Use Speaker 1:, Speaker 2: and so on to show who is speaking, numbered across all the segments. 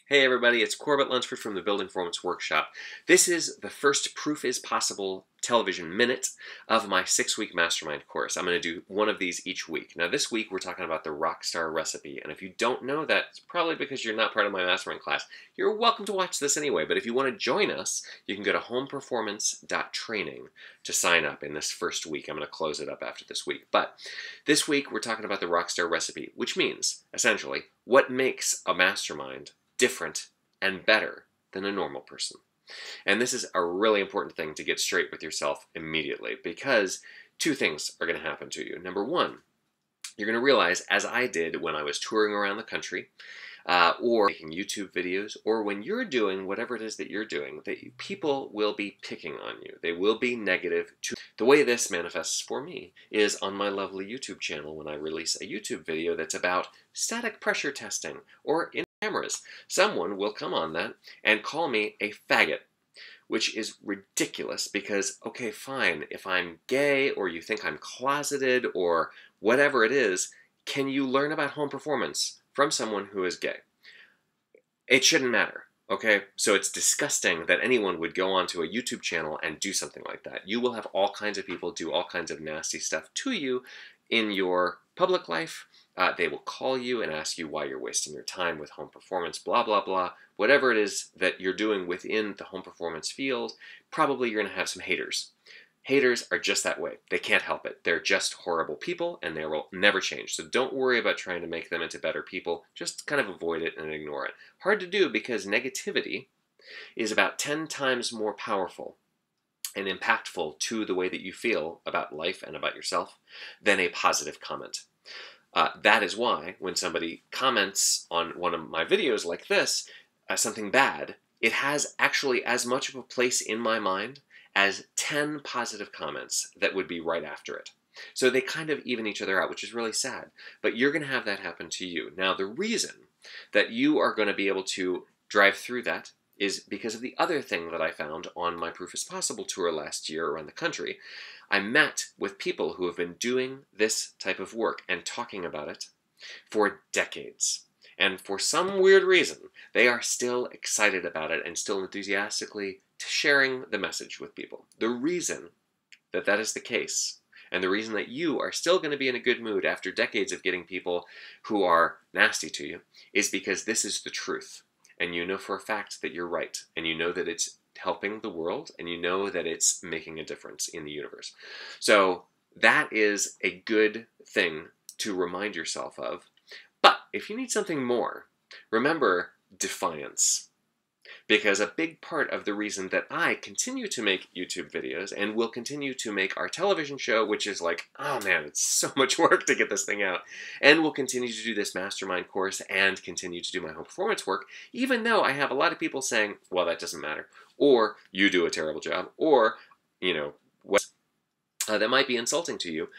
Speaker 1: Hey everybody, it's Corbett Lunsford from the Building Performance Workshop. This is the first Proof is Possible television minute of my 6-week Mastermind course. I'm going to do one of these each week. Now this week we're talking about the Rockstar recipe, and if you don't know that, it's probably because you're not part of my Mastermind class. You're welcome to watch this anyway, but if you want to join us, you can go to homeperformance.training to sign up in this first week. I'm going to close it up after this week. But this week we're talking about the Rockstar recipe, which means, essentially, what makes a mastermind different and better than a normal person. And this is a really important thing to get straight with yourself immediately, because two things are going to happen to you. Number one, you're going to realize, as I did when I was touring around the country, or making YouTube videos, or when you're doing whatever it is that you're doing, that people will be picking on you. They will be negative to the way this manifests for me is on my lovely YouTube channel when I release a YouTube video that's about static pressure testing or in cameras. Someone will come on that and call me a faggot, which is ridiculous because, okay, fine, if I'm gay or you think I'm closeted or whatever it is, can you learn about home performance from someone who is gay? It shouldn't matter, okay? So it's disgusting that anyone would go onto a YouTube channel and do something like that. You will have all kinds of people do all kinds of nasty stuff to you in your public life. They will call you and ask you why you're wasting your time with home performance, blah, blah, blah. Whatever it is that you're doing within the home performance field, probably you're going to have some haters. Haters are just that way. They can't help it. They're just horrible people, and they will never change. So don't worry about trying to make them into better people. Just kind of avoid it and ignore it. Hard to do because negativity is about 10 times more powerful and impactful to the way that you feel about life and about yourself than a positive comment. That is why when somebody comments on one of my videos like this, something bad, it has actually as much of a place in my mind as 10 positive comments that would be right after it. So they kind of even each other out, which is really sad. But you're going to have that happen to you. Now, the reason that you are going to be able to drive through that is because of the other thing that I found on my Proof is Possible tour last year around the country. I met with people who have been doing this type of work and talking about it for decades. And for some weird reason, they are still excited about it and still enthusiastically sharing the message with people. The reason that that is the case, and the reason that you are still going to be in a good mood after decades of getting people who are nasty to you, is because this is the truth. And you know for a fact that you're right. And you know that it's helping the world, and you know that it's making a difference in the universe. So that is a good thing to remind yourself of. But if you need something more, remember defiance. Because a big part of the reason that I continue to make YouTube videos and will continue to make our television show, which is like, oh man, it's so much work to get this thing out, and will continue to do this Mastermind course and continue to do my home performance work, even though I have a lot of people saying, well, that doesn't matter, or you do a terrible job, or, you know, what that might be insulting to you.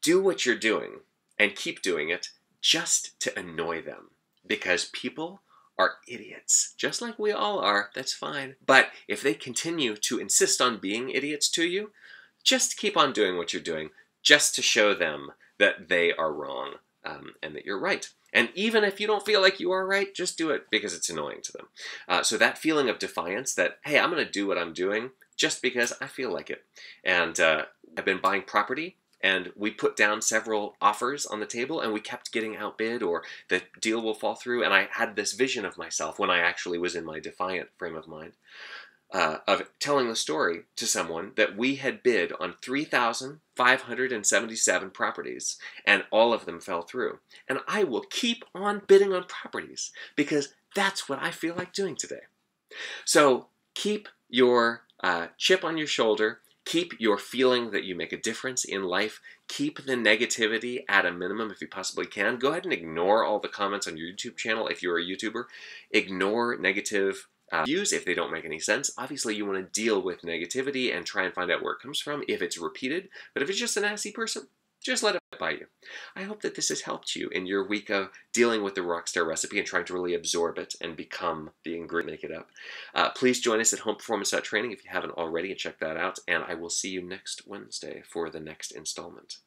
Speaker 1: Do what you're doing and keep doing it just to annoy them, because people are idiots, just like we all are. That's fine. But if they continue to insist on being idiots to you, just keep on doing what you're doing, just to show them that they are wrong and that you're right. And even if you don't feel like you are right, just do it because it's annoying to them. So that feeling of defiance that, hey, I'm going to do what I'm doing just because I feel like it. And I've been buying property, and we put down several offers on the table, and we kept getting outbid, or the deal will fall through. And I had this vision of myself when I actually was in my defiant frame of mind, of telling the story to someone that we had bid on 3,577 properties, and all of them fell through. And I will keep on bidding on properties because that's what I feel like doing today. So keep your chip on your shoulder. Keep your feeling that you make a difference in life. Keep the negativity at a minimum if you possibly can. Go ahead and ignore all the comments on your YouTube channel if you're a YouTuber. Ignore negative views if they don't make any sense. Obviously, you want to deal with negativity and try and find out where it comes from if it's repeated. But if it's just a nasty person, just let it by you. I hope that this has helped you in your week of dealing with the Rockstar recipe and trying to really absorb it and become the ingredient, make it up. Please join us at homeperformance.training if you haven't already, and check that out. And I will see you next Wednesday for the next installment.